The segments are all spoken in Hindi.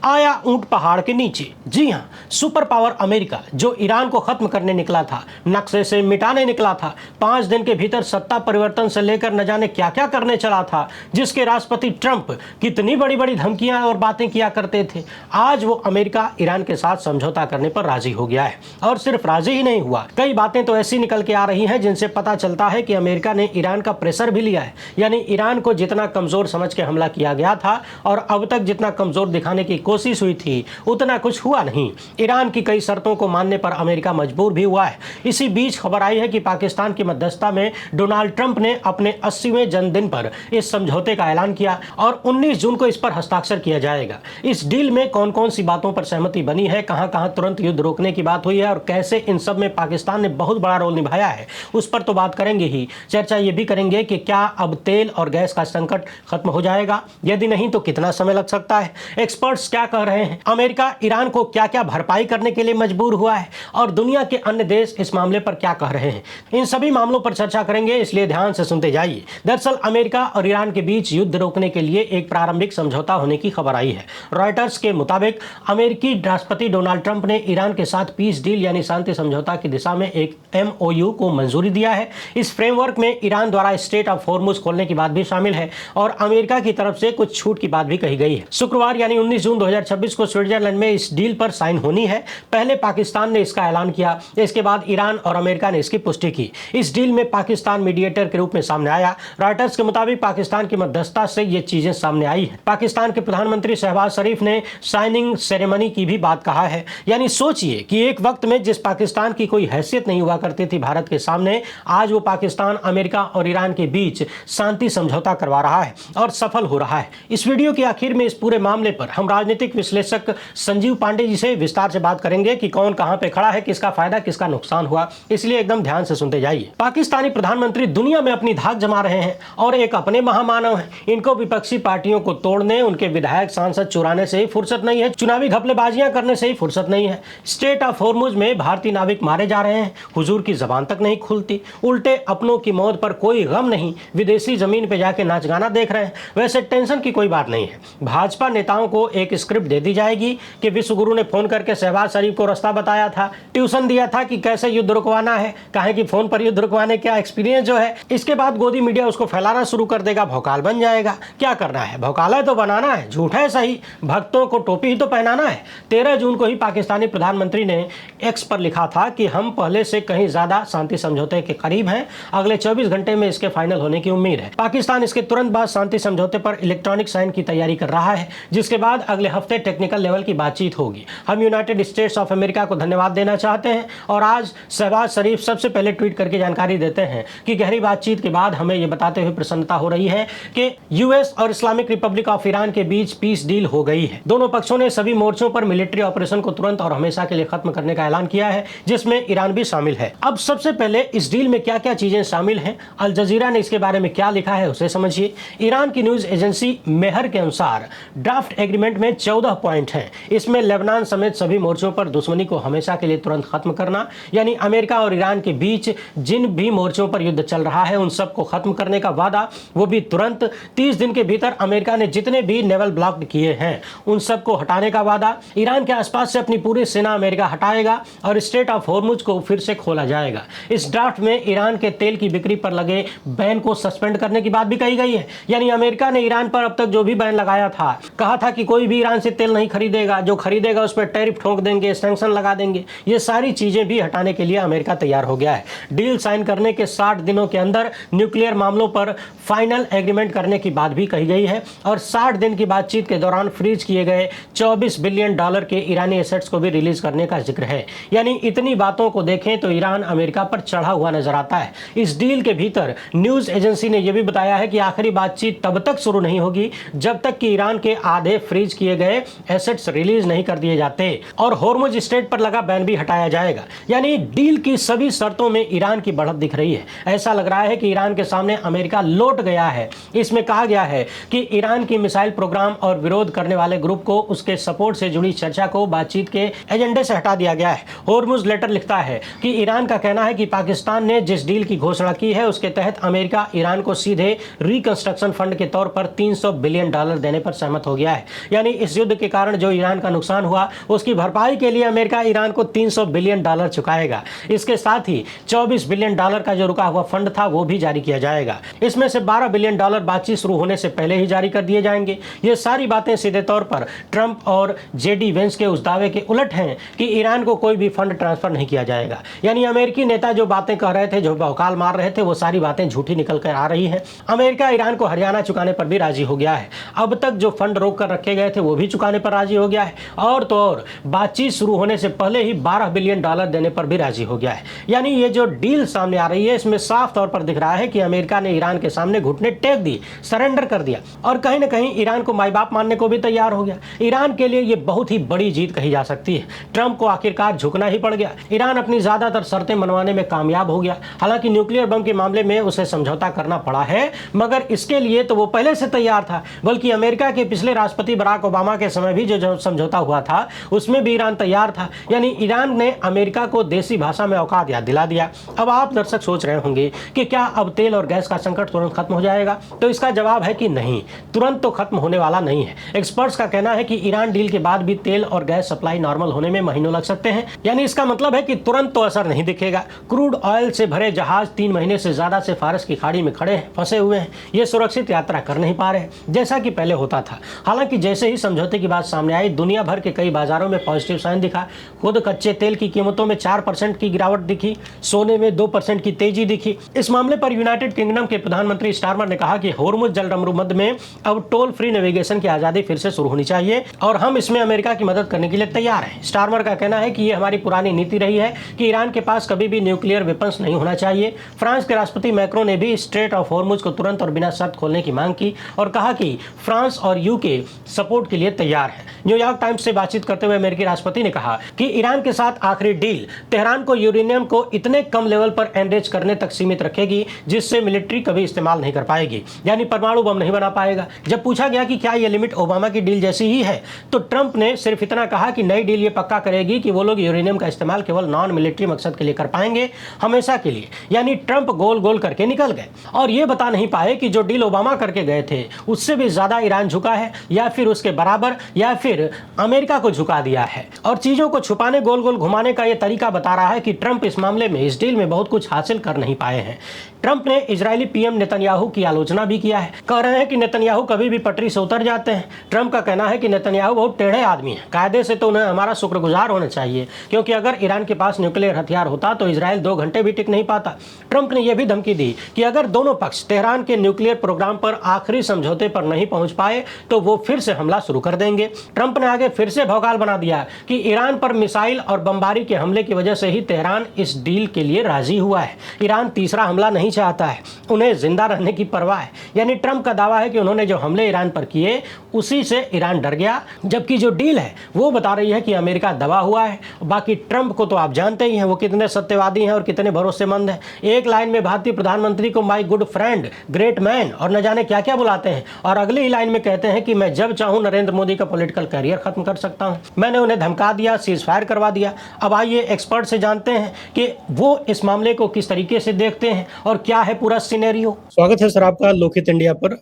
आया ऊंट पहाड़ के नीचे। जी हां, सुपर पावर अमेरिका जो ईरान को खत्म करने निकला था, नक्शे से मिटाने निकला था, 5 दिन के भीतर सत्ता परिवर्तन से लेकर न जाने क्या क्या करने चला था, जिसके राष्ट्रपति ट्रंप कितनी बड़ी बड़ी धमकियां और बातें किया करते थे, आज वो अमेरिका ईरान के साथ समझौता करने पर राजी हो गया है। और सिर्फ राजी ही नहीं हुआ, कई बातें तो ऐसी निकल के आ रही हैं जिनसे पता चलता है कि अमेरिका ने ईरान का प्रेशर भी लिया है। यानी ईरान को जितना कमजोर समझ के हमला किया गया था और अब तक जितना कमजोर दिखाने की कोशिश हुई थी, उतना कुछ हुआ नहीं। ईरान की कई शर्तों को मानने पर अमेरिका मजबूर भी हुआ है। इसी बीच खबर आई है कि पाकिस्तान की मध्यस्थता में डोनाल्ड ट्रंप ने अपने 80वें जन्मदिन पर इस समझौते का ऐलान किया और 19 जून को इस पर हस्ताक्षर किया जाएगा। इस डील में कौन कौन सी बातों पर सहमति बनी है, कहां कहां तुरंत युद्ध रोकने की बात हुई है और कैसे इन सब में पाकिस्तान ने बहुत बड़ा रोल निभाया है, उस पर तो बात करेंगे ही। चर्चा ये भी करेंगे कि क्या अब तेल और गैस का संकट खत्म हो जाएगा, यदि नहीं तो कितना समय लग सकता है, एक्सपर्ट्स क्या कह रहे हैं, अमेरिका ईरान को क्या क्या भरपाई करने के लिए मजबूर हुआ है और दुनिया के अन्य देश इस मामले पर क्या कह रहे हैं। इन सभी मामलों पर चर्चा करेंगे, इसलिए ध्यान से सुनते जाइए। दरअसल अमेरिका और ईरान के बीच युद्ध रोकने के लिए एक प्रारंभिक समझौता होने की खबर आई है। रॉयटर्स के मुताबिक अमेरिकी राष्ट्रपति डोनाल्ड ट्रंप ने ईरान के साथ पीस डील यानी शांति समझौता की दिशा में एक MOU को मंजूरी दिया है। इस फ्रेमवर्क में ईरान द्वारा स्ट्रेट ऑफ हॉर्मुज खोलने की बात भी शामिल है और अमेरिका की तरफ से कुछ छूट की बात भी कही गई है। शुक्रवार यानी 19 जून 2026 को स्विट्जरलैंड में इस डील पर साइन होनी है। पहले पाकिस्तान ने इसका ऐलान किया, इसके बाद ईरान और अमेरिका ने इसकी पुष्टि की। इस डील में पाकिस्तान मीडिएटर के रूप में सामने आया। रॉयटर्स के मुताबिक पाकिस्तान की मध्यस्थता से ये चीजें सामने आई है। पाकिस्तान के प्रधानमंत्री शहबाज शरीफ ने साइनिंग सेरेमनी की भी बात कहा है। यानी सोचिए कि एक वक्त में जिस पाकिस्तान की कोई हैसियत नहीं हुआ करती थी भारत के सामने, आज वो पाकिस्तान अमेरिका और ईरान के बीच शांति समझौता करवा रहा है और सफल हो रहा है। इस वीडियो के आखिर में इस पूरे मामले पर हम राजनीतिक विश्लेषक संजीव पांडे जी से विस्तार से बात करेंगे कि कौन कहां पे खड़ा है, किसका फायदा किसका नुकसान हुआ, इसलिए एकदम ध्यान से सुनते जाइए। पाकिस्तानी प्रधानमंत्री दुनिया में अपनी धाक जमा रहे हैं और एक अपने महामानव हैं। इनको विपक्षी पार्टियों को तोड़ने, उनके विधायक सांसद चुराने से ही फुर्सत नहीं है, चुनावी घपलेबाजियां करने से ही फुर्सत नहीं है। स्ट्रेट ऑफ हॉर्मुज में भारतीय नाविक मारे जा रहे हैं, हुजूर की जबान तक नहीं खुलती, उल्टे अपनों की मौत पर कोई गम नहीं, विदेशी जमीन पे जाके नाच गाना देख रहे हैं। वैसे टेंशन की कोई बात नहीं है। भाजपा नेताओं को एक स्क्रिप्ट दे दी जाएगी कि विश्व गुरु ने फोन करके शहबाज शरीफ को रास्ता बताया था, ट्यूशन दिया था कि कैसे युद्ध रुकवाना है, काहे कि फोन पर युद्ध रुकवाने का एक्सपीरियंस जो है। इसके बाद गोदी मीडिया उसको फैलाना शुरू कर देगा, भौकाल बन जाएगा। क्या करना है, भौकाला तो बनाना है, झूठ है सही, भक्तों को टोपी ही तो पहनाना है। 13 जून को ही पाकिस्तानी प्रधानमंत्री ने एक्स पर लिखा था कि हम पहले से कहीं ज्यादा शांति समझौते के करीब हैं, अगले 24 घंटे में इसके फाइनल होने की उम्मीद है। पाकिस्तान इसके तुरंत बाद शांति समझौते पर इलेक्ट्रॉनिक साइन की तैयारी कर रहा है, जिसके बाद अगले हफ्ते टेक्निकल लेवल की बातचीत होगी। हम यूनाइटेड स्टेट्स ऑफ अमेरिका को धन्यवाद देना चाहते हैं और आज शहबाज शरीफ सबसे पहले ट्वीट करके जानकारी देते हैं कि गहरी बातचीत के बाद हमें यह बताते हुए प्रसन्नता हो रही है कि यूएस और इस्लामिक रिपब्लिक ऑफ ईरान के बीच पीस डील हो गई है। दोनों पक्षों ने सभी मोर्चों पर मिलिट्री ऑपरेशन को तुरंत और हमेशा के लिए खत्म करने का ऐलान किया है, जिसमें ईरान भी शामिल है। अब सबसे पहले इस डील में क्या क्या चीजें शामिल हैं, अल जजीरा ने इसके बारे में क्या लिखा है उसे समझिए। ईरान की न्यूज एजेंसी मेहर के अनुसार ड्राफ्ट एग्रीमेंट में 14 पॉइंट हैं। इसमें लेबनान समेत सभी मोर्चों पर दुश्मनी को हमेशा के लिए तुरंत खत्म करना, यानी अमेरिका और ईरान के बीच जिन भी मोर्चों पर युद्ध चल रहा है उन सबको खत्म करने का वादा, वो भी तुरंत। 30 दिन के भीतर अमेरिका ने जितने भी नेवल ब्लॉक किए हैं उन सबको हटाने का वादा। ईरान के आसपास से अपनी पूरी सेना अमेरिका हटाएगा और स्ट्रेट ऑफ हॉर्मुज को फिर से खोला जाएगा। इस ड्राफ्ट में ईरान के तेल की बिक्री पर लगे बैन को सस्पेंड करने की बात भी कही गई है। यानी अमेरिका ने ईरान पर अब तक जो भी बैन लगाया था, कहा था कि कोई भी ईरान से तेल नहीं खरीदेगा, जो खरीदेगा उस पर टैरिफ ठोक देंगे, सैंक्शन लगा देंगे, ये सारी चीजें भी हटाने के लिए अमेरिका तैयार हो गया है। डील साइन करने के 60 दिनों के अंदर न्यूक्लियर मामलों पर फाइनल एग्रीमेंट करने की बात भी कही गई है और 60 दिन की बातचीत के दौरान फ्रीज किए गए $24 बिलियन के ईरानी एसेट्स को भी रिलीज करने का जिक्र है। यानी इतनी बातों को देखें तो ईरान अमेरिका पर चढ़ा हुआ नजर आता है। इस डील के भीतर न्यूज एजेंसी ने यह भी बताया है कि आखिरी बातचीत तब तक शुरू नहीं होगी जब तक कि ईरान के आधे फ्रीज किए गए एसेट्स रिलीज नहीं कर दिए जाते और हॉर्मुज स्ट्रेट पर लगा बैन भी हटाया जाएगा। यानी डील की सभी शर्तों में ईरान की बढ़त दिख रही है। ऐसा लग रहा है कि ईरान के सामने अमेरिका लौट गया है। इसमें कहा गया है कि ईरान की मिसाइल प्रोग्राम और विरोध करने वाले ग्रुप को उसके सपोर्ट से जुड़ी चर्चा को बातचीत के एजेंडे से हटा दिया गया है। हॉर्मुज लेटर लिखता है कि ईरान का कहना है कि पाकिस्तान ने जिस डील की घोषणा की है उसके तहत अमेरिका ईरान को सीधे रिकंस्ट्रक्शन फंड के तौर पर $300 बिलियन देने पर सहमत हो गया है। यानी इस इस युद्ध के कारण जो ईरान का नुकसान हुआ उसकी भरपाई के लिए अमेरिका ईरान को $300 बिलियन चुकाएगा। इसके साथ ही $24 बिलियन का जो रुका हुआ फंड था वो भी जारी किया जाएगा। इसमें से $12 बिलियन बातचीत शुरू होने से पहले ही जारी कर दिए जाएंगे। ये सारी बातें सीधे तौर पर ट्रंप और जेडी वेंस के उस दावे के उलट हैं कि ईरान को कोई भी फंड ट्रांसफर नहीं किया जाएगा। यानी अमेरिकी नेता जो बातें कह रहे थे, जो बौकाल मार रहे थे, वो सारी बातें झूठी निकल कर आ रही हैं। अमेरिका ईरान को हरियाणा चुकाने पर भी राजी हो गया है। अब तक जो फंड रोक कर रखे गए थे वो भी चुकाने पर राजी हो गया है, और तो और बातचीत शुरू होने से पहले ही $12 बिलियन देने पर भी राजी हो गया है। यानी ये जो डील सामने आ रही है इसमें साफ तौर पर दिख रहा है कि अमेरिका ने ईरान के सामने घुटने टेक दिए, सरेंडर कर दिया, और कहीं ना कहीं ईरान को माई बाप मानने को भी तैयार हो गया। ईरान के लिए ये बहुत ही बड़ी जीत कही जा सकती है। ट्रंप को आखिरकार झुकना ही पड़ गया। ईरान अपनी ज्यादातर शर्तें मनवाने में कामयाब हो गया। हालांकि न्यूक्लियर बम के मामले में उसे समझौता करना पड़ा है, मगर इसके लिए तो वो पहले से तैयार था। बल्कि अमेरिका के पिछले राष्ट्रपति बराक ओबामा के समय भी जो समझौता हुआ था उसमें भी ईरान तैयार था। यानी ईरान ने अमेरिका को देसी भाषा में औकात याद दिला दिया। अब आप दर्शक सोच रहे होंगे कि क्या अब तेल और गैस का संकट तुरंत खत्म हो जाएगा? तो इसका जवाब है कि नहीं, तुरंत तो खत्म होने वाला नहीं है। एक्सपर्ट्स का कहना है कि ईरान डील के बाद भी तेल और गैस सप्लाई नॉर्मल होने में महीनों लग सकते हैं। यानी इसका मतलब है कि तुरंत तो असर नहीं दिखेगा। क्रूड ऑयल से भरे जहाज 3 महीने से ज्यादा से फारस की खाड़ी में खड़े हैं, फंसे हुए हैं। ये सुरक्षित यात्रा कर नहीं पा रहे हैं जैसा कि पहले होता था। हालांकि जैसे ही समझौते की बात सामने आई, दुनिया भर के कई बाजारों में पॉजिटिव साइन दिखा। खुद कच्चे तेल की कीमतों में 4% की गिरावट दिखी, सोने में 2% की तेजी दिखी। इस मामले पर यूनाइटेड किंगडम के प्रधानमंत्री स्टारमर ने कहा कि होर्मुज जलसंधि में अब टोल फ्री नेविगेशन की आजादी फिर से शुरू होनी चाहिए और हम इसमें अमेरिका की मदद करने के लिए तैयार हैं। स्टारमर का कहना है कि ये हमारी पुरानी नीति रही है कि ईरान के पास कभी भी न्यूक्लियर वेपन्स नहीं होना चाहिए। फ्रांस के राष्ट्रपति मैक्रो ने भी स्ट्रेट ऑफ होर्मुज को तुरंत और बिना शर्त खोलने की मांग की और कहा कि फ्रांस और यूके सपोर्ट के लिए तैयार है। न्यूयॉर्क टाइम्स से बातचीत करते हुए अमेरिकी राष्ट्रपति ने कहा कि ईरान के साथ आखिरी डील तेहरान को यूरेनियम को इतने कम लेवल पर एनरिच करने तक सीमित रखेगी जिससे मिलिट्री कभी इस्तेमाल नहीं कर पाएगी, यानी परमाणु बम नहीं बना पाएगा। जब पूछा गया कि क्या यह लिमिट ओबामा की डील जैसी ही है, तो ट्रंप ने सिर्फ इतना कहा कि नई डील ये पक्का करेगी कि वो लोग यूरेनियम का इस्तेमाल केवल नॉन मिलिट्री मकसद के लिए कर पाएंगे, हमेशा के लिए। यानी ट्रंप गोल गोल करके निकल गए और ये बता नहीं पाए कि जो डील ओबामा करके गए थे उससे भी ज्यादा ईरान झुका है या फिर उसके बराबर या फिर अमेरिका को झुका दिया है। और चीजों को छुपाने, गोल गोल घुमाने का यह तरीका बता रहा है कि ट्रंप इस मामले में, इस डील में बहुत कुछ हासिल कर नहीं पाए हैं। ट्रंप ने इजरायली पीएम नेतन्याहू की आलोचना भी किया है। कह रहे हैं कि नेतन्याहू कभी भी पटरी से उतर जाते हैं। ट्रंप का कहना है कि नेतन्याहू बहुत टेढ़े आदमी हैं। कायदे से तो उन्हें हमारा शुक्रगुजार होना चाहिए, क्योंकि अगर ईरान के पास न्यूक्लियर हथियार होता तो इजराइल 2 घंटे भी टिक नहीं पाता। ट्रंप ने यह भी धमकी दी कि अगर दोनों पक्ष तेहरान के न्यूक्लियर प्रोग्राम पर आखिरी समझौते पर नहीं पहुंच पाए तो वो फिर से हमला शुरू कर देंगे। ट्रंप ने आगे फिर से भौकाल बना दिया कि ईरान पर मिसाइल और बमबारी के हमले की वजह से ही तेहरान इस डील के लिए राजी हुआ है। ईरान तीसरा हमला नहीं चाहता है, उन्हें जिंदा रहने की परवाह है। यानी ट्रंप का दावा है कि उन्होंने जो हमले ईरान पर किए उसी से ईरान डर गया, जबकि जो डील है वो बता रही है कि अमेरिका दबा हुआ है। बाकी ट्रंप को तो आप जानते ही हैं वो कितने सत्यवादी हैं और कितने भरोसेमंद हैं। एक लाइन में भारतीय प्रधानमंत्री को my good friend, great man और न जाने क्या क्या बुलाते हैं, और अगली ही लाइन में कहते हैं कि मैं जब चाहूं नरेंद्र मोदी का पॉलिटिकल करियर खत्म कर सकता हूं। मैंने उन्हें धमका दिया, सीज फायर करवा दिया। अब आइए एक्सपर्ट से जानते हैं कि वो इस मामले को किस तरीके से देखते हैं और क्या है पूरा सिनेरियो। स्वागत है सर आपका लोकहित इंडिया पर।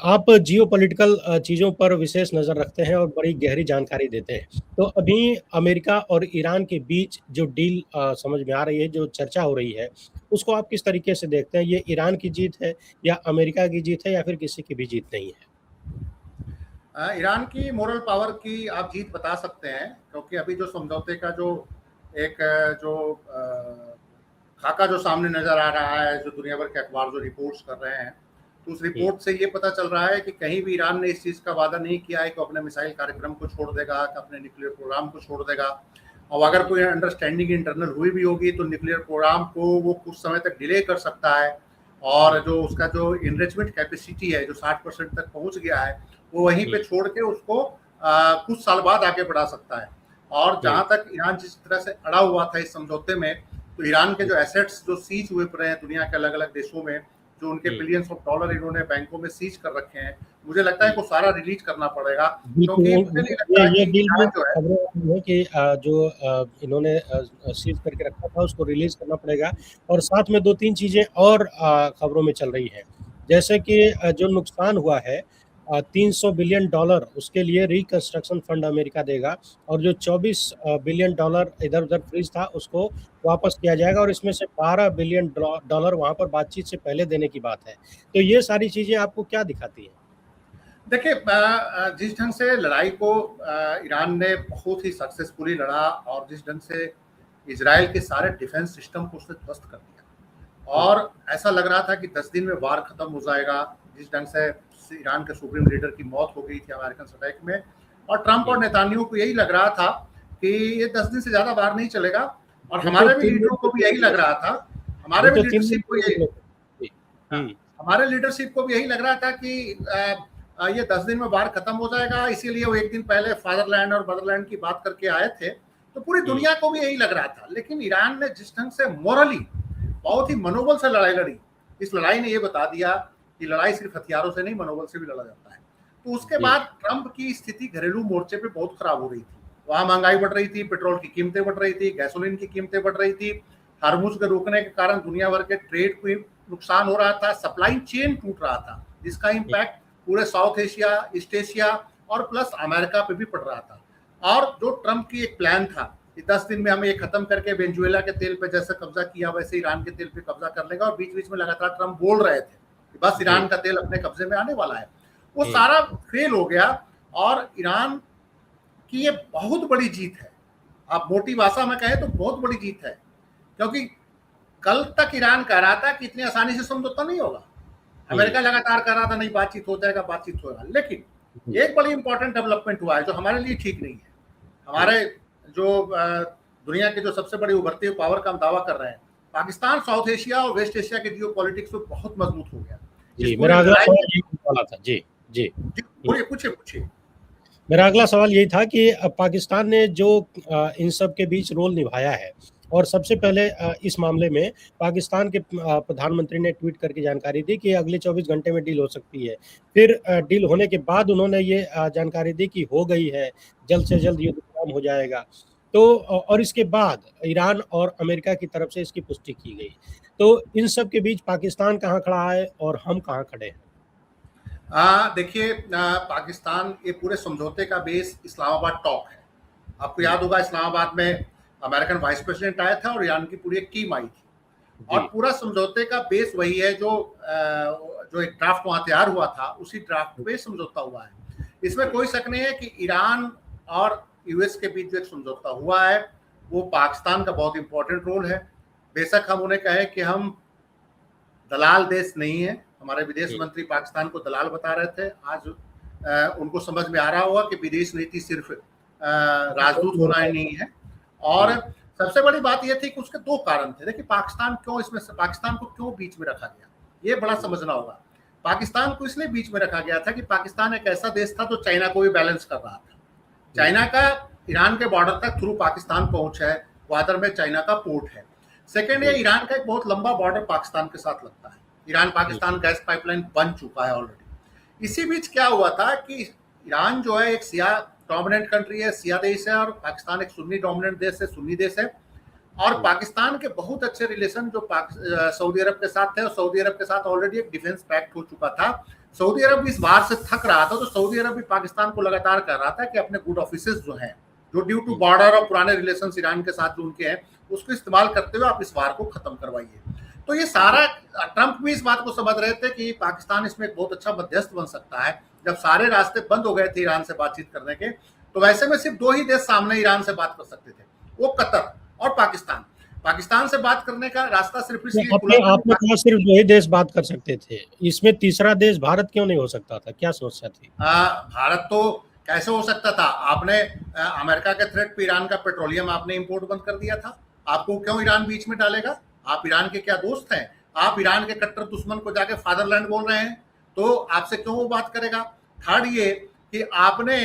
आप जियो पॉलिटिकल चीज़ों पर विशेष नज़र रखते हैं और बड़ी गहरी जानकारी देते हैं। तो अभी अमेरिका और ईरान के बीच जो डील समझ में आ रही है, जो चर्चा हो रही है, उसको आप किस तरीके से देखते हैं? ये ईरान की जीत है या अमेरिका की जीत है या फिर किसी की भी जीत नहीं है? ईरान की मोरल पावर की आप जीत बता सकते हैं, क्योंकि अभी जो समझौते का जो एक जो खाका जो सामने नजर आ रहा है, जो दुनिया भर के अखबार जो रिपोर्ट्स कर रहे हैं, तो उस रिपोर्ट से ये पता चल रहा है कि कहीं भी ईरान ने इस चीज़ का वादा नहीं किया है कि अपने मिसाइल कार्यक्रम को छोड़ देगा, कि अपने न्यूक्लियर प्रोग्राम को छोड़ देगा। और अगर कोई अंडरस्टैंडिंग इंटरनल हुई भी होगी तो न्यूक्लियर प्रोग्राम को वो कुछ समय तक डिले कर सकता है, और जो उसका जो इनरिचमेंट कैपेसिटी है जो 60% तक पहुंच गया है, वो वहीं पे छोड़ के उसको कुछ साल बाद आगे बढ़ा सकता है। और जहां तक ईरान जिस तरह से अड़ा हुआ था इस समझौते में, तो ईरान के जो एसेट्स जो सीज हुए पड़े हैं दुनिया के अलग अलग देशों में, जो उनके बिलियंस ऑफ डॉलर इन्होंने बैंकों में सीज कर रखे हैं, मुझे लगता है वो सारा रिलीज करना पड़ेगा, क्योंकि मुझे नहीं लगता है कि ईरान जो है कि जो इन्होंने सीज करके रखा था उसको रिलीज करना पड़ेगा। और साथ में 2-3 चीजें और खबरों में चल रही हैं, जैसे कि जो नुकसान हुआ है $300 बिलियन उसके लिए रिकंस्ट्रक्शन फंड अमेरिका देगा, और जो $24 बिलियन इधर-उधर फ्रीज था उसको वापस किया जाएगा, और इसमें से $12 बिलियन वहाँ पर बातचीत से पहले देने की बात है। तो ये सारी चीज़ें आपको क्या दिखाती हैं? देखिए, जिस ढंग से लड़ाई को ईरान ने बहुत ही सक्सेसफुली लड़ा, और जिस ढंग से इजराइल के सारे डिफेंस सिस्टम को उसने ध्वस्त कर दिया, और ऐसा लग रहा था कि 10 दिन में वार खत्म हो जाएगा। जिस ढंग से ईरान के सुप्रीम लीडर की मौत हो गई थी अमेरिकन स्ट्राइक में, और ट्रंप और नेतान्याहू को यही लग रहा था कि ये 10 दिन से ज्यादा वार नहीं चलेगा, और वो तो हमारे भी 3 लीडरों को भी यही लग रहा था, वो हमारे भी तो 3 दिन लीडरशिप को यही जी। हुँ, हमारे लीडरशिप को भी यही लग रहा था कि ये 10 दिन में वार खत्म हो जाएगा, इसीलिए वो एक दिन पहले फादरलैंड और मदरलैंड की बात करके आए थे। तो पूरी हुँ, दुनिया को भी यही लग रहा था, लेकिन ईरान ने जिस ढंग से मोरली बहुत ही मनोबल से लड़ाई लड़ी, इस लड़ाई ने ये बता दिया कि लड़ाई सिर्फ हथियारों से नहीं, मनोबल से भी लड़ा जाता है। तो उसके जी, बाद ट्रंप की स्थिति घरेलू मोर्चे पे बहुत खराब हो रही थी। वहां महंगाई बढ़ रही थी, पेट्रोल की कीमतें बढ़ रही थी, गैसोलीन की कीमतें बढ़ रही थी, हार्मुज के रोकने के कारण दुनिया भर के ट्रेड को नुकसान हो रहा था, सप्लाई चेन टूट रहा था, जिसका जी, इम्पैक्ट पूरे साउथ एशिया, ईस्ट एशिया और प्लस अमेरिका पे भी पड़ रहा था। और जो ट्रंप की एक प्लान था कि 10 दिन में हमें ये खत्म करके वेनेजुएला के तेल पे जैसे कब्जा किया वैसे ईरान के तेल पे कब्जा कर लेगा, और बीच बीच में लगातार ट्रंप बोल रहे थे कि बस ईरान जी, का तेल अपने कब्जे में आने वाला है, वो हुँ, सारा फेल हो गया। और ईरान की ये बहुत बड़ी जीत है, आप मोटी भाषा में कहें तो बहुत बड़ी जीत है, क्योंकि कल तक ईरान कह रहा था कि इतनी आसानी से समझौता नहीं होगा। हुँ, अमेरिका लगातार कह रहा था नहीं बातचीत हो जाएगा, बातचीत होगा, लेकिन जी, एक बड़ी इंपॉर्टेंट डेवलपमेंट हुआ है जो हमारे लिए ठीक नहीं है। हुँ, हमारे जो दुनिया के जो सबसे बड़ी उभरती हुई पावर का हम दावा कर रहे हैं, पाकिस्तान साउथ एशिया और वेस्ट एशिया के जियो पॉलिटिक्स में बहुत मजबूत हो गया। इस जी, पूरी मेरा अगला लड़ाई सवाल में यही होने वाला था। जी, जी, हुँ। पूछिए पूछिए पूछिए। मेरा अगला सवाल यही था कि पाकिस्तान ने जो इन सब के बीच रोल निभाया है, और सबसे पहले इस मामले में पाकिस्तान के प्रधानमंत्री ने ट्वीट करके जानकारी दी कि अगले 24 घंटे में डील हो सकती है। फिर डील होने के बाद उन्होंने ये जानकारी दी कि हो गई है, जल्द से जल्द युद्ध विराम हो जाएगा। तो और इसके बाद ईरान और अमेरिका की तरफ से इसकी पुष्टि की गई। तो इन सब के बीच पाकिस्तान कहाँ खड़ा है और हम कहाँ खड़े हैं? देखिए, पाकिस्तान ये पूरे समझौते का बेस इस्लामाबाद टॉक है। आपको हुँ, याद होगा इस्लामाबाद में अमेरिकन वाइस प्रेसिडेंट आया था और ईरान की पूरी एक टीम आई थी, और जी, पूरा समझौते का बेस वही है जो एक ड्राफ्ट वहां तैयार हुआ था, उसी ड्राफ्ट पे समझौता हुआ है। इसमें कोई शक नहीं है कि ईरान और यूएस के बीच जो एक समझौता हुआ है वो पाकिस्तान का बहुत इंपॉर्टेंट रोल है। बेशक हम उन्हें कहें कि हम दलाल देश नहीं है, हमारे विदेश हुँ, मंत्री पाकिस्तान को दलाल बता रहे थे। आज उनको समझ में आ रहा होगा कि विदेश नीति सिर्फ राजदूत होना ही नहीं है। और हुँ, सबसे बड़ी बात यह थी कि उसके दो कारण थे। देखिए, पाकिस्तान को क्यों बीच में रखा गया, ये बड़ा समझना होगा। पाकिस्तान को इसलिए बीच में रखा गया था कि पाकिस्तान एक ऐसा देश था जो चाइना को भी बैलेंस कर रहा था। हुँ, चाइना का ईरान के बॉर्डर तक थ्रू पाकिस्तान पहुंच है, ग्वादर में चाइना का पोर्ट है। सेकेंड, ये हुँ, ईरान का एक बहुत लंबा बॉर्डर पाकिस्तान के साथ लगता है। ईरान हुँ, पाकिस्तान गैस पाइपलाइन बन चुका है ऑलरेडी। इसी बीच क्या हुआ था कि ईरान जो है एक शिया डोमिनेंट कंट्री है, शिया देश है, और पाकिस्तान एक सुन्नी डोमिनेंट देश है, सुन्नी देश है। और हुँ, पाकिस्तान के बहुत अच्छे रिलेशन जो सऊदी अरब के साथ थे, और सऊदी अरब के साथ ऑलरेडी एक डिफेंस पैक्ट हो चुका था। सऊदी अरब इस बार से थक रहा था, तो सऊदी अरब भी पाकिस्तान को लगातार कह रहा था कि अपने गुड ऑफिसेस जो हैं, जो ड्यू टू हुँ, बॉर्डर और पुराने रिलेशन ईरान के साथ जो उनके हैं, उसको इस्तेमाल करते हुए आप इस वार को खत्म करवाइए। तो ये जी, सारा ट्रंप भी इस बात को समझ रहे थे कि पाकिस्तान इसमें एक बहुत अच्छा मध्यस्थ बन सकता है। जब सारे रास्ते बंद हो गए थे ईरान से बातचीत करने के, तो वैसे में सिर्फ दो ही देश सामने ईरान से बात कर सकते थे, वो कतर और पाकिस्तान। पाकिस्तान से बात करने का रास्ता सिर्फ तो इसलिए खुला आपने था आपने कहा सिर्फ 2 ही देश बात कर सकते थे। इसमें तीसरा देश भारत क्यों नहीं हो सकता था? क्या समस्या थी? भारत तो कैसे हो सकता था? आपने अमेरिका के थ्रेट पे ईरान का पेट्रोलियम आपने इंपोर्ट बंद कर दिया था। आपको क्यों ईरान बीच में डालेगा? आप ईरान के क्या दोस्त हैं? आप ईरान के कट्टर दुश्मन को जाके फादरलैंड बोल रहे हैं, तो आपसे क्यों वो बात करेगा? थर्ड ये कि आपने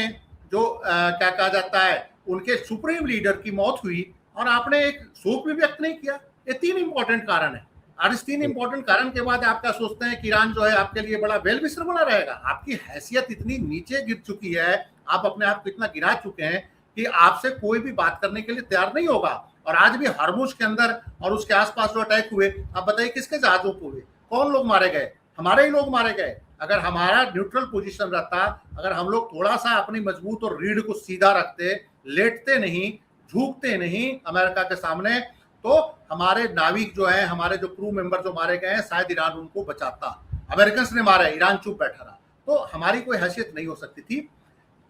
जो क्या कहा जाता है, उनके सुप्रीम लीडर की मौत हुई और आपने एक शोक भी व्यक्त नहीं किया। ये 3 इंपॉर्टेंट कारण है, और इस 3 हुँ, इंपॉर्टेंट कारण के बाद आप क्या सोचते हैं कि ईरान जो है आपके लिए बड़ा वेल विशर बना रहेगा? आपकी हैसियत इतनी नीचे गिर चुकी है, आप अपने आप को इतना गिरा चुके हैं कि आपसे कोई भी बात करने के लिए तैयार नहीं होगा। और आज भी हरमुज के अंदर और उसके आसपास जो अटैक हुए, आप बताइए किसके जहाजों को हुए? कौन लोग मारे गए? हमारे ही लोग मारे गए। अगर हमारा न्यूट्रल पोजीशन रहता, अगर हम लोग थोड़ा सा अपनी मजबूत और रीढ़ को सीधा रखते, लेटते नहीं, झुकते नहीं अमेरिका के सामने, तो हमारे नाविक जो है, हमारे जो क्रू मेंबर जो मारे गए हैं, शायद ईरान उनको बचाता। अमेरिकन ने मारा है, ईरान चुप बैठा रहा, तो हमारी कोई हैसियत नहीं हो सकती थी।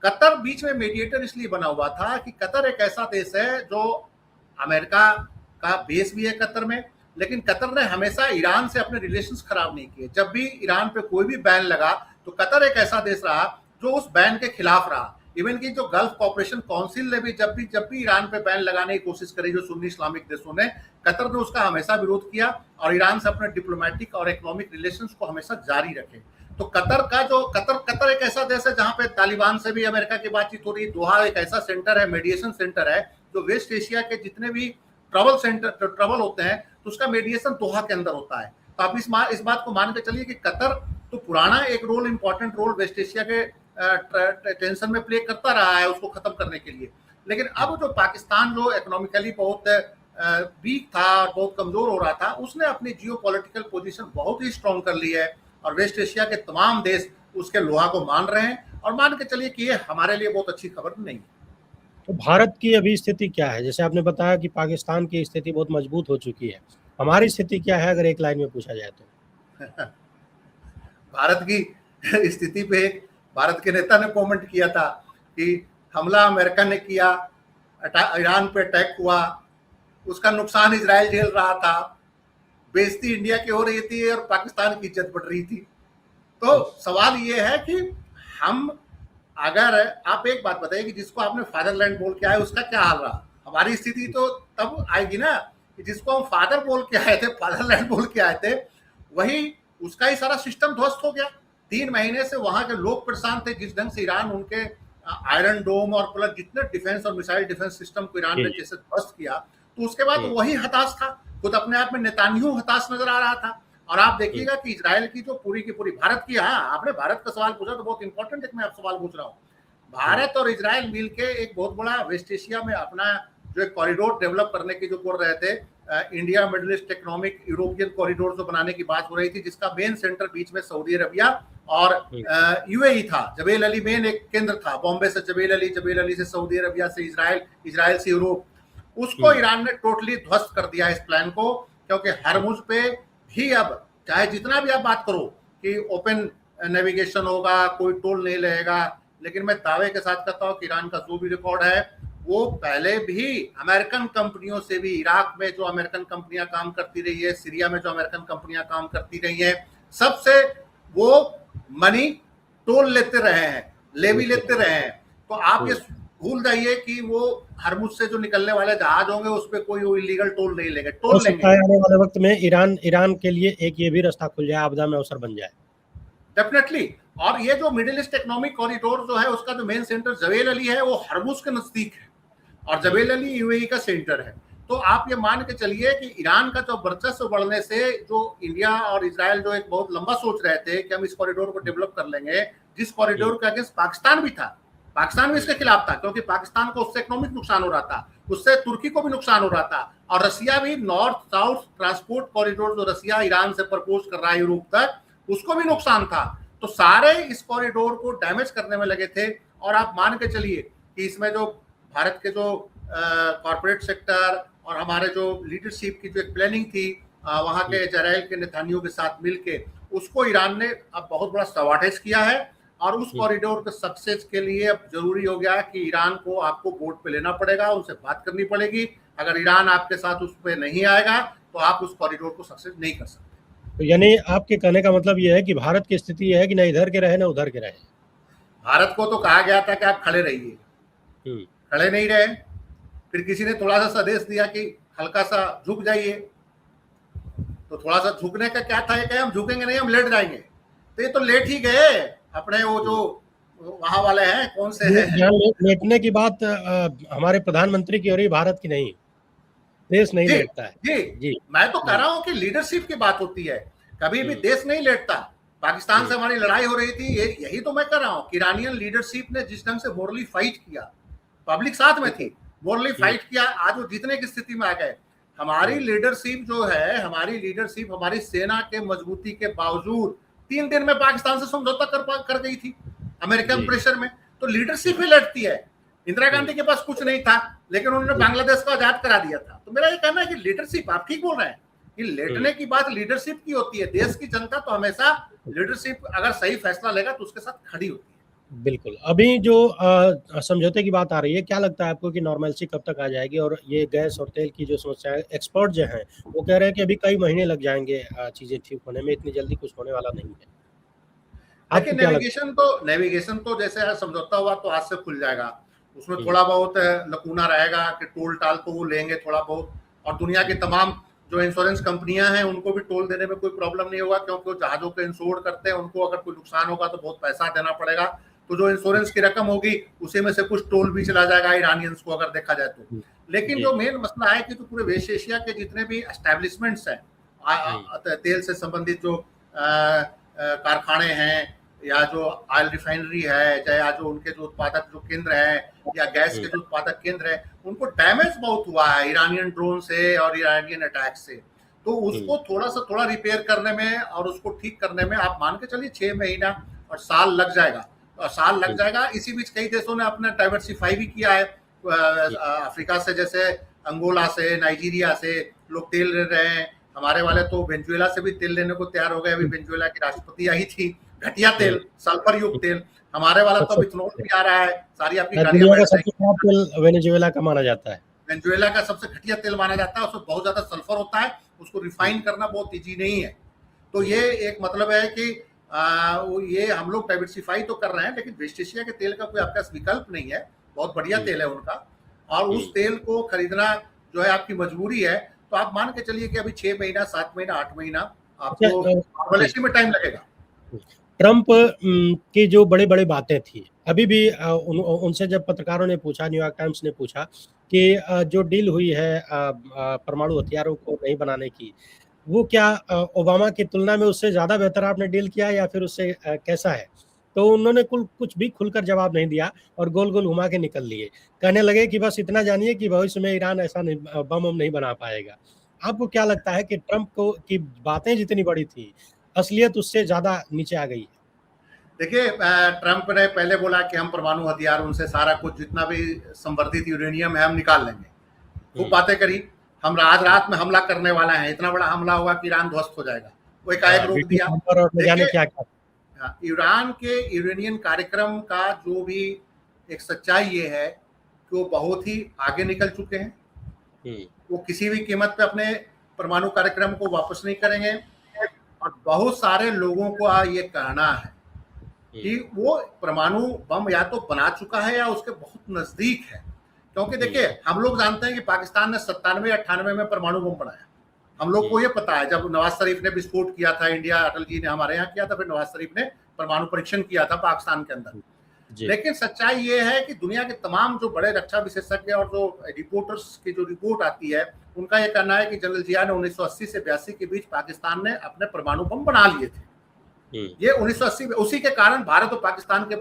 कतर बीच में मीडिएटर इसलिए बना हुआ था कि कतर एक ऐसा देश है जो अमेरिका का बेस भी है कतर में, लेकिन कतर ने हमेशा ईरान से अपने रिलेशंस खराब नहीं किए। जब भी ईरान पे कोई भी बैन लगा तो कतर एक ऐसा देश रहा जो उस बैन के खिलाफ रहा। इवन की जो गल्फ कॉपरेशन काउंसिल ने भी जब भी ईरान पे बैन लगाने की कोशिश करी, जो सुन्नी इस्लामिक देशों ने, कतर ने उसका हमेशा विरोध किया और ईरान से अपने डिप्लोमेटिक और इकोनॉमिक रिलेशंस को हमेशा जारी रखे। तो कतर एक ऐसा देश है जहां पे तालिबान से भी अमेरिका की बातचीत हो रही है। दोहा एक ऐसा सेंटर है, मेडिएशन सेंटर है, जो वेस्ट एशिया के जितने भी ट्रबल होते हैं तो उसका मेडिएशन दोहा के अंदर होता है। तो आप इस बात को मान के चलिए कि कतर तो पुराना एक role, important role West Asia के टेंशन में प्ले करता रहा है उसको खत्म करने के लिए। लेकिन अब जो पाकिस्तान जो इकोनॉमिकली बहुत वीक था और बहुत कमजोर हो रहा था, उसने अपनी जियो पॉलिटिकल पोजिशन बहुत ही स्ट्रॉन्ग कर ली है और वेस्ट एशिया के तमाम देश उसके लोहा को मान रहे हैं। और मान के चलिए कि ये हमारे लिए बहुत अच्छी खबर नहीं है। तो भारत की अभी स्थिति क्या है? जैसे आपने बताया कि पाकिस्तान की स्थिति बहुत मजबूत हो चुकी है, हमारी स्थिति क्या है अगर एक लाइन में पूछा जाए तो? भारत की स्थिति पे भारत के नेता ने कमेंट किया था कि हमला अमेरिका ने किया, ईरान पे अटैक हुआ, उसका नुकसान इजराइल झेल रहा था, बेइज्जती इंडिया की हो रही थी और पाकिस्तान की इज्जत बढ़ रही थी। तो सवाल ये है कि हम, अगर आप एक बात बताइए कि जिसको आपने फादरलैंड बोल के आए उसका क्या हाल रहा? हमारी स्थिति तो तब आएगी ना कि जिसको हम फादर बोल के आए थे, फादरलैंड बोल के आए थे, वही उसका ही सारा सिस्टम ध्वस्त हो गया। 3 महीने से वहां के लोग परेशान थे, जिस ढंग से ईरान उनके आयरन डोम और प्लस जितने डिफेंस और मिसाइल डिफेंस सिस्टम को ईरान ने जैसे ध्वस्त किया, तो उसके बाद वही हताश था। खुद अपने आप में नेतान्याहू हताश नजर आ रहा था। और आप देखिएगा कि इजराइल की जो पूरी की पूरी भारत की, हाँ आपने भारत का सवाल पूछा तो बहुत इंपॉर्टेंट है, मैं आप सवाल पूछ रहा हूँ। भारत और इजराइल मिलके एक बहुत बड़ा वेस्ट एशिया में अपना जो एक कॉरिडोर डेवलप करने की जो कर रहे थे, India middle east economic European corridor जो बनाने की बात हो रही थी, जिसका मेन सेंटर बीच में सऊदी अरबिया और यूएई था। जबेल अली मेन एक केंद्र था, बॉम्बे से जबेल अली से सऊदी अरबिया से इजराइल से यूरोप। उसको ईरान ने टोटली ध्वस्त कर दिया इस प्लान को, क्योंकि हरमुज पे भी अब चाहे जितना भी आप बात करो कि ओपन नेविगेशन होगा, कोई टोल नहीं लगेगा, लेकिन मैं दावे के साथ कहता हूं कि ईरान का जो भी रिकॉर्ड है वो पहले भी अमेरिकन कंपनियों से भी, इराक में जो अमेरिकन कंपनियां काम करती रही है, सीरिया में जो अमेरिकन कंपनियां काम करती रही है, सबसे वो मनी टोल लेते रहे हैं, लेवी लेते रहे हैं। तो आप ये भूल जाइए कि वो हरमुज से जो निकलने वाले जहाज होंगे उस पर कोई इलीगल टोल नहीं लेंगे, टोल लेंगे। आने वाले वक्त में ईरान के लिए एक ये भी रास्ता खुल जाए, आपदा में अवसर बन जाए डेफिनेटली। और ये जो मिडिल ईस्ट इकोनॉमिक कॉरिडोर जो है उसका जो मेन सेंटर जबेल अली है वो हरमुज के नजदीक है और जबेल अली यूएई का सेंटर है। तो आप ये मान के चलिए कि ईरान का जो वर्चस्व बढ़ने से जो इंडिया और इजराइल जो एक बहुत लंबा सोच रहे थे कि हम इस कॉरिडोर को डेवलप कर लेंगे, जिस कॉरिडोर के अगेंस्ट पाकिस्तान भी था, पाकिस्तान भी इसके खिलाफ था, क्योंकि पाकिस्तान को उससे इकोनॉमिक नुकसान हो रहा था, उससे तुर्की को भी नुकसान हो रहा था, और रसिया भी नॉर्थ साउथ ट्रांसपोर्ट कॉरिडोर जो रसिया ईरान से प्रपोज कर रहा है यूरोप तक, उसको भी नुकसान था। तो सारे इस कॉरिडोर को डैमेज करने में लगे थे। और आप मान के चलिए कि इसमें जो भारत के जो कॉर्पोरेट सेक्टर और हमारे जो लीडरशिप की जो एक प्लानिंग थी वहां के इजराइल के नेतानियों के साथ मिलके, उसको ईरान ने अब बहुत बड़ा सवाटेज किया है। और उस कॉरिडोर के सक्सेस के लिए अब जरूरी हो गया कि ईरान को आपको बोर्ड पे लेना पड़ेगा, उनसे बात करनी पड़ेगी। अगर ईरान आपके साथ उस पर नहीं आएगा तो आप उस कॉरिडोर को सक्सेस नहीं कर सकते। तो यानी आपके कहने का मतलब यह है कि भारत की स्थिति यह है कि ना इधर के रहे ना उधर के रहे। भारत को तो कहा गया था कि आप खड़े रहिए, खड़े नहीं रहे। फिर किसी ने थोड़ा सा संदेश दिया कि हल्का सा झुक जाइए, तो थोड़ा सा झुकने का क्या था, ये कहे हम झुकेंगे नहीं, हम लेट जाएंगे। तो ये तो लेट ही गए अपने वो जो वहां वाले हैं, कौन से हैं। लेटने की बात हमारे प्रधानमंत्री की हो रही, भारत की नहीं। देश नहीं लेटता है। जी, मैं तो कह रहा हूं कि लीडरशिप की बात होती है, कभी भी देश नहीं लेटता। पाकिस्तान से हमारी लड़ाई हो रही थी, यही तो मैं कर रहा हूं। ईरानियन लीडरशिप ने जिस ढंग से मोरली फाइट किया, पब्लिक साथ में थी, मोरली फाइट किया, आज वो जीतने की स्थिति में आ गए। हमारी लीडरशिप जो है, हमारी लीडरशिप हमारी सेना के मजबूती के बावजूद 3 दिन में पाकिस्तान से समझौता कर गई थी अमेरिकन जी। प्रेशर में। तो लीडरशिप ही लड़ती है। इंदिरा गांधी के पास कुछ नहीं था, लेकिन उन्होंने जी। बांग्लादेश को आजाद करा दिया था। तो मेरा ये कहना है कि लीडरशिप, आप ठीक बोल रहे हैं कि लेटने की बात लीडरशिप की होती है। देश की जनता तो हमेशा लीडरशिप अगर सही फैसला लेगा तो उसके साथ खड़ी होती है। बिल्कुल। अभी जो समझौते की बात आ रही है, क्या लगता है आपको कि नॉर्मलसी कब तक आ जाएगी? और ये गैस और तेल की जो समस्या है, एक्सपर्ट जो हैं, वो कह रहे हैं कि अभी कई महीने लग जाएँगे चीज़ें ठीक होने में, इतनी जल्दी कुछ होने वाला नहीं है। देखिए, आपको क्या लगता नेविगेशन तो जैसे आज समझौता हुआ तो आज से खुल जाएगा। उसमें है? थोड़ा बहुत लकूना रहेगा कि टोल टाल तो वो लेंगे थोड़ा बहुत, और दुनिया की तमाम जो इंश्योरेंस कंपनियां हैं उनको भी टोल देने में कोई प्रॉब्लम नहीं होगा, क्योंकि वो जहाजों को इंश्योर करते हैं। उनको अगर कोई नुकसान होगा तो बहुत पैसा देना पड़ेगा, तो जो इंश्योरेंस की रकम होगी उसी में से कुछ टोल भी चला जाएगा ईरानियंस को, अगर देखा जाए तो। जी, लेकिन जी, जो मेन मसला है कि जो पूरे वेस्ट एशिया के जितने भी एस्टेब्लिशमेंट्स हैं, तेल से संबंधित जो कारखाने हैं, या जो ऑयल रिफाइनरी है, चाहे जो उनके जो उत्पादक जो केंद्र है, या गैस के जो उत्पादक केंद्र है, उनको डैमेज बहुत हुआ है ईरानियन ड्रोन से और ईरानियन अटैक से। तो उसको थोड़ा रिपेयर करने में और उसको ठीक करने में आप मान के चलिए 6 महीना और साल लग जाएगा। साल लग जाएगा। इसी बीच कई देशों ने अपना डाइवर्सिफाई भी किया है। अफ्रीका से, जैसे अंगोला से, नाइजीरिया से लोग तेल ले रहे हैं। हमारे वाले तो वेनेजुएला से भी तेल लेने को तैयार हो गए। अभी वेनेजुएला की राष्ट्रपति आई थी। घटिया तेल, सल्फर युक्त तेल। हमारे वाला तो अब इथेनॉल भी आ रहा है, सारी आपकी गाड़ियां दुनिया का बैठ सबसे खराब जाएंगी। तेल वेनेजुएला का माना जाता है। वेनेजुएला का सबसे घटिया तेल माना जाता है, उसमें बहुत ज्यादा सल्फर होता है, उसको रिफाइन करना बहुत ईजी नहीं है। तो ये एक मतलब है कि ये हम लोग डाइवर्सिफाई तो कर रहे हैं, लेकिन वेस्ट एशिया के तेल का कोई आपके पास विकल्प नहीं है। बहुत बढ़िया तेल है उनका, और उस तेल को खरीदना जो है आपकी मजबूरी है। तो आप मान के चलिए कि अभी 6 महीना, 7 महीना, 8 महीना आपको नॉर्मलिटी में टाइम लगेगा। ट्रंप की जो बड़े-बड़े बातें थी, अभी भी उनसे जब पत्रकारों ने पूछा, न्यूयॉर्क टाइम्स ने पूछा कि जो डील हुई है परमाणु हथियारों को नहीं बनाने की, वो क्या ओबामा की तुलना में उससे ज़्यादा बेहतर आपने डील किया या फिर उससे कैसा है? तो उन्होंने कुछ भी खुलकर जवाब नहीं दिया और गोल-गोल घुमा के निकल लिए। कहने लगे कि बस इतना जानिए कि भविष्य में ईरान ऐसा नहीं बम-वम नहीं बना पाएगा। आपको क्या लगता है कि ट्रंप को की बातें जितनी बड़ी थी, असलियत उससे ज़्यादा नीचे आ गई है? देखिए, ट्रंप ने पहले बोला कि हम परमाणु हथियार, उनसे सारा कुछ जितना भी संवर्धित यूरेनियम है हम निकाल लेंगे। खूब बातें करी। हम आज रात में हमला करने वाला है, इतना बड़ा हमला होगा कि ईरान ध्वस्त हो जाएगा। वो एकाएक रोक वीडियो दिया। कॉल और न जाने देखिए, क्या-क्या। ईरान के यूरेनियम कार्यक्रम का जो भी एक सच्चाई ये है कि वो बहुत ही आगे निकल चुके हैं। वो किसी भी कीमत पे अपने परमाणु कार्यक्रम को वापस नहीं करेंगे, और बहुत सारे लोगों को ये कहना है कि वो परमाणु बम या तो बना चुका है या उसके बहुत नजदीक है। क्योंकि देखिए, हम लोग जानते हैं कि पाकिस्तान ने 97-98 में परमाणु बम बनाया। हम लोग को ये पता है, जब नवाज शरीफ ने विस्फोट किया था इंडिया, अटल जी ने हमारे यहाँ किया था, फिर नवाज शरीफ ने परमाणु परीक्षण किया था पाकिस्तान के अंदर। लेकिन सच्चाई ये है कि दुनिया के तमाम जो बड़े रक्षा विशेषज्ञ और जो रिपोर्टर्स की जो रिपोर्ट आती है, उनका ये कहना है कि जनरल जिया ने 1980 से 82 के बीच पाकिस्तान ने अपने परमाणु बम बना लिए थे। ये 1980 में, उसी के कारण भारत और पाकिस्तान के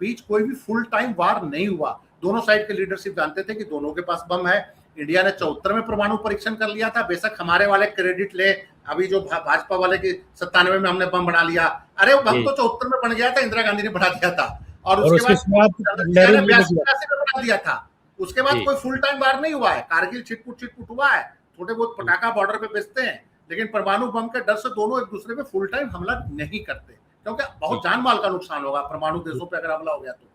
बीच कोई भी फुल टाइम वार नहीं हुआ। दोनों साइड के लीडरशिप जानते थे कि दोनों के पास बम है। इंडिया ने 74 में परमाणु परीक्षण कर लिया था। बेशक हमारे वाले क्रेडिट ले, अभी जो भाजपा वाले की 97 में हमने बम बना लिया। अरे वो बम तो 74 में बन गया था, इंदिरा गांधी ने बना दिया था, और उसके बाद 82 में बना दिया था। उसके बाद कोई फुल टाइम वार नहीं हुआ है। कारगिल छिटपुट हुआ है, थोड़े बहुत पटाखा बॉर्डर पे बेचते हैं, लेकिन परमाणु बम के डर से दोनों एक दूसरे पे फुल टाइम हमला नहीं करते, क्योंकि बहुत जान माल का नुकसान होगा परमाणु देशों पे अगर हमला हो गया तो।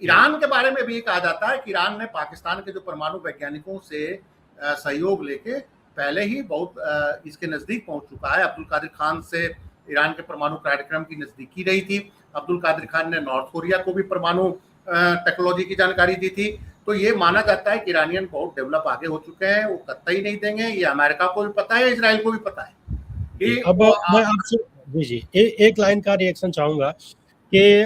ईरान के बारे में भी कहा जाता है कि ईरान ने पाकिस्तान के जो परमाणु वैज्ञानिकों से सहयोग लेके पहले ही बहुत इसके नजदीक पहुंच चुका है। अब्दुल कादिर खान से ईरान के परमाणु कार्यक्रम की नजदीकी रही थी। अब्दुल कादिर खान ने नॉर्थ कोरिया को भी परमाणु टेक्नोलॉजी की जानकारी दी थी। तो ये माना जाता है कि ईरानियन बहुत डेवलप आगे हो चुके हैं, वो कतई नहीं देंगे। ये अमेरिका को भी पता है, इजराइल को भी पता है कि अब मैं आपसे जी एक लाइन का रिएक्शन चाहूंगा कि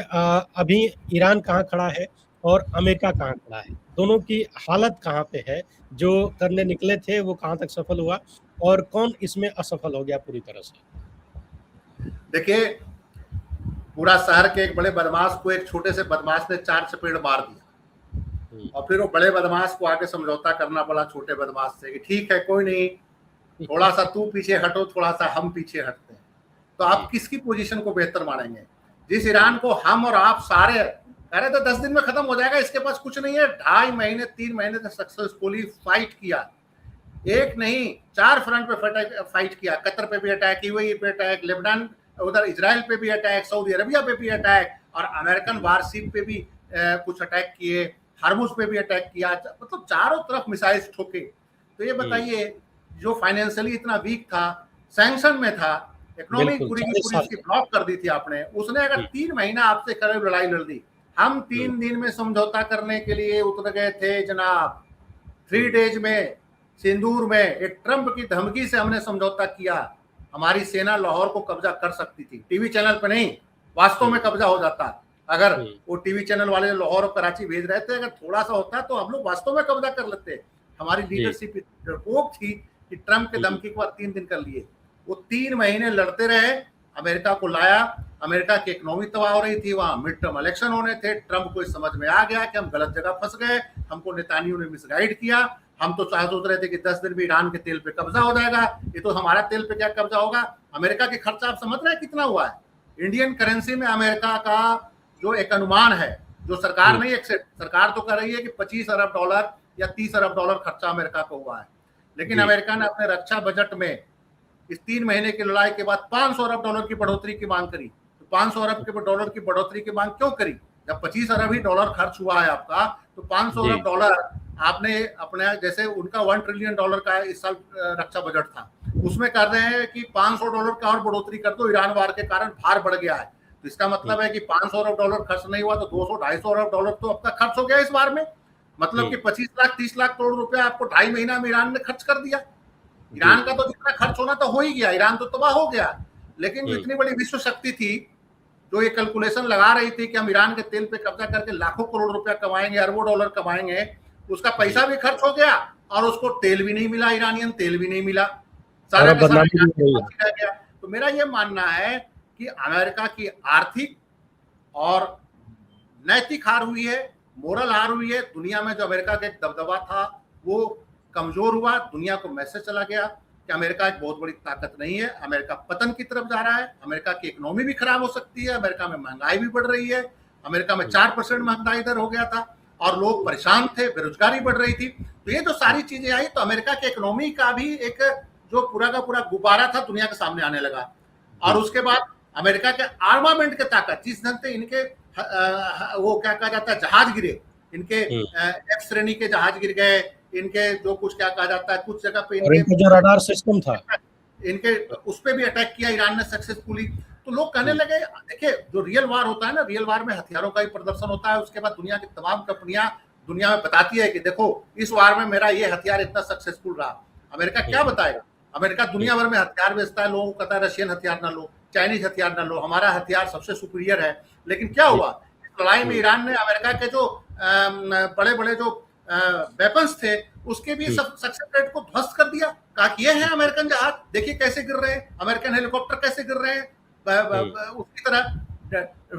अभी ईरान कहाँ खड़ा है और अमेरिका कहाँ खड़ा है, दोनों की हालत कहाँ पे है, जो करने निकले थे वो कहाँ तक सफल हुआ और कौन इसमें असफल हो गया पूरी तरह से? देखिए, पूरा शहर के एक बड़े बदमाश को एक छोटे से बदमाश ने 4 चपेट मार दिया, और फिर वो बड़े बदमाश को आके समझौता करना पड़ा छोटे बदमाश से कि ठीक है, कोई नहीं, थोड़ा सा तू पीछे हटो, थोड़ा सा हम पीछे हटते हैं। तो आप किसकी पोजीशन को बेहतर मानेंगे? जिस ईरान को हम और आप सारे कह रहे थे 10 दिन में खत्म हो जाएगा, इसके पास कुछ नहीं है, 2.5 महीने 3 महीने तक सक्सेसफुली फाइट किया, एक नहीं 4 फ्रंट पे फाइट किया। कतर पे भी अटैक, यूएई पे अटैक, लेबनान, उधर इजराइल पे भी अटैक, सऊदी अरबिया पे भी अटैक, और अमेरिकन वारशिप पे भी कुछ अटैक किए, हार्मुज पे भी अटैक किया, मतलब चारों तरफ मिसाइल ठोके। तो ये बताइए, जो फाइनेंशियली इतना वीक था, सैंक्शन में था, इकोनॉमी पूरी की पूरी उसकी ब्लॉक कर दी थी आपने, उसने अगर 3 महीना आपसे करीब लड़ाई लड़ दी। हम 3 दिन में समझौता करने के लिए उतर गए थे जनाब, 3 डेज में सिंदूर में एक ट्रंप की धमकी से हमने समझौता किया। हमारी सेना लाहौर को कब्जा कर सकती थी, टीवी चैनल पे नहीं, वास्तव में कब्जा हो जाता। अगर वो टीवी चैनल वाले लाहौर और कराची भेज रहे थे, अगर थोड़ा सा होता तो हम लोग वास्तव में कब्जा कर लेते। हमारी लीडरशिप डरपोक थी कि ट्रंप के धमकी के बाद 3 दिन कर लिए। वो 3 महीने लड़ते रहे, अमेरिका को लाया, अमेरिका की इकोनॉमी तबाह हो रही थी, वहां मिड टर्म इलेक्शन होने थे, ट्रंप को इस समझ में आ गया कि हम गलत जगह फंस गए, हमको नेतानियों ने मिसगाइड किया। हम तो सोच रहे थे कि 10 दिन में ईरान के तेल पे कब्जा हो जाएगा, ये तो हमारा तेल पे क्या कब्जा होगा। अमेरिका के खर्चा आप समझ रहे हैं कितना हुआ है? इंडियन करेंसी में अमेरिका का जो एक अनुमान है, जो सरकार नहीं एक्सेप्ट, सरकार तो कह रही है कि 25 अरब डॉलर या 30 अरब डॉलर खर्चा अमेरिका को हुआ है, लेकिन अमेरिका ने अपने रक्षा बजट में इस 3 महीने की लड़ाई के बाद 500 अरब डॉलर की बढ़ोतरी की मांग करी। तो 500 अरब के डॉलर की बढ़ोतरी की मांग क्यों करी? जब 25 अरब ही डॉलर खर्च हुआ है आपका, तो 500 अरब डॉलर आपने अपने, जैसे उनका $1 ट्रिलियन का इस साल रक्षा बजट था, उसमें कर रहे हैं कि $500 का और बढ़ोतरी कर दो, ईरान वार के कारण भार बढ़ गया है। तो इसका मतलब है कि 500 अरब डॉलर खर्च नहीं हुआ तो 200-250 अरब डॉलर तो आपका खर्च हो गया इस बार में। मतलब कि 25 लाख 30 लाख करोड़ रुपया आपको 2.5 महीना में ईरान ने खर्च कर दिया। ईरान का तो जितना खर्च होना तो हो ही गया, ईरान तो तबाह हो गया। लेकिन जो इतनी बड़ी विश्व शक्ति थी, जो ये कैलकुलेशन लगा रही थी कि हम ईरान के तेल पे कब्जा करके लाखों करोड़ रुपया कमाएंगे, अरबों डॉलर कमाएंगे, उसका पैसा भी खर्च हो गया और उसको तेल भी नहीं मिला, ईरानियन तेल भी नहीं मिला, सारा का सारा रह गया। तो मेरा ये मानना है कि अमेरिका की आर्थिक और नैतिक हार हुई है, मोरल हार हुई है। दुनिया में जो अमेरिका का एक दबदबा था वो कमजोर हुआ, दुनिया को मैसेज चला गया कि अमेरिका एक बहुत बड़ी ताकत नहीं है, अमेरिका पतन की तरफ जा रहा है, अमेरिका की इकोनॉमी भी खराब हो सकती है, अमेरिका में महंगाई भी बढ़ रही है, अमेरिका में 4% महंगाई दर हो गया था और लोग परेशान थे, बेरोजगारी बढ़ रही थी। तो ये जो सारी चीजें आई तो अमेरिका की इकोनॉमी का भी एक जो पूरा का पूरा गुब्बारा था दुनिया के सामने आने लगा। और उसके बाद अमेरिका के आर्मामेंट के ताकत, जिस ढंग से इनके वो क्या कहा जाता है जहाज गिरे, इनके एफ श्रेणी के जहाज गिर गए, इनके जो कुछ क्या कहा जाता है कुछ जगह पे इनके जो रडार सिस्टम था, इनके उस पे भी अटैक किया ईरान ने सक्सेसफुली। तो लोग कहने लगे, देखिए जो रियल वार होता है ना, रियल वार में हथियारों का ही प्रदर्शन होता है, उसके बाद दुनिया की तमाम कंपनियां दुनिया में बताती है कि देखो इस वार में मेरा ये हथियार इतना सक्सेसफुल रहा। अमेरिका क्या बताएगा? अमेरिका दुनिया भर में हथियार बेचता है, लोगों को कहता है रशियन हथियार ना लो, चाइनीज हथियार ना लो, हमारा हथियार सबसे सुपीरियर है। लेकिन क्या हुआ इस लड़ाई में? ईरान ने अमेरिका के जो बड़े बड़े जो वेपन्स थे उसके भी सक्सेस रेट को ध्वस्त कर दिया। कहा कि ये है अमेरिकन जहाज, देखिए कैसे गिर रहे हैं, अमेरिकन हेलीकॉप्टर कैसे गिर रहे हैं, उसकी तरह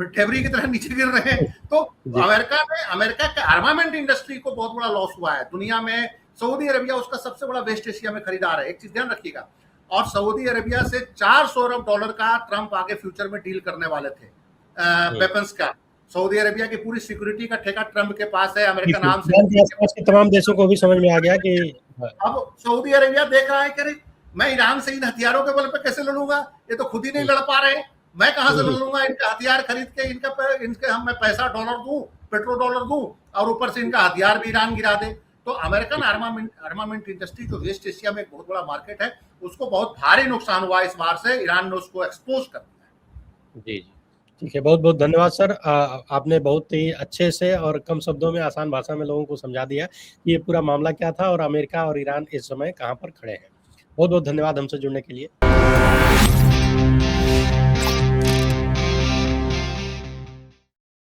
ढेबरी की तरह नीचे गिर रहे हैं। तो अमेरिका के आर्मामेंट इंडस्ट्री को बहुत बड़ा लॉस हुआ है दुनिया में। सऊदी अरबिया उसका सबसे बड़ा वेस्ट एशिया में खरीदार है, एक चीज ध्यान रखिएगा। और सऊदी अरबिया से 400 अरब डॉलर का ट्रंप आगे फ्यूचर में डील करने वाले थे वेपन्स का। सऊदी अरबिया की पूरी सिक्योरिटी का ठेका ट्रंप के पास है, अमेरिका नाम से आसपास के तमाम देशों को भी समझ में आ गया कि अब सऊदी अरबिया देख रहा है कि मैं ईरान से इन हथियारों के बल पे कैसे लड़ूंगा, ये तो खुद ही नहीं लड़ पा रहे, मैं कहां से लड़ूंगा? इनका हथियार खरीद के इनके हम मैं पैसा डॉलर दूं, पेट्रोल डॉलर दूं और ऊपर से इनका हथियार भी ईरान गिरा दे। तो अमेरिकन आर्मामेंट इंडस्ट्री जो वेस्ट एशिया में एक बहुत बड़ा मार्केट है, उसको बहुत भारी नुकसान हुआ इस बार से, ईरान ने उसको एक्सपोज कर दिया। जी ठीक है, बहुत बहुत धन्यवाद सर। आपने बहुत ही अच्छे से और कम शब्दों में आसान भाषा में लोगों को समझा दिया कि ये पूरा मामला क्या था और अमेरिका और ईरान इस समय कहाँ पर खड़े हैं। बहुत बहुत धन्यवाद हमसे जुड़ने के लिए।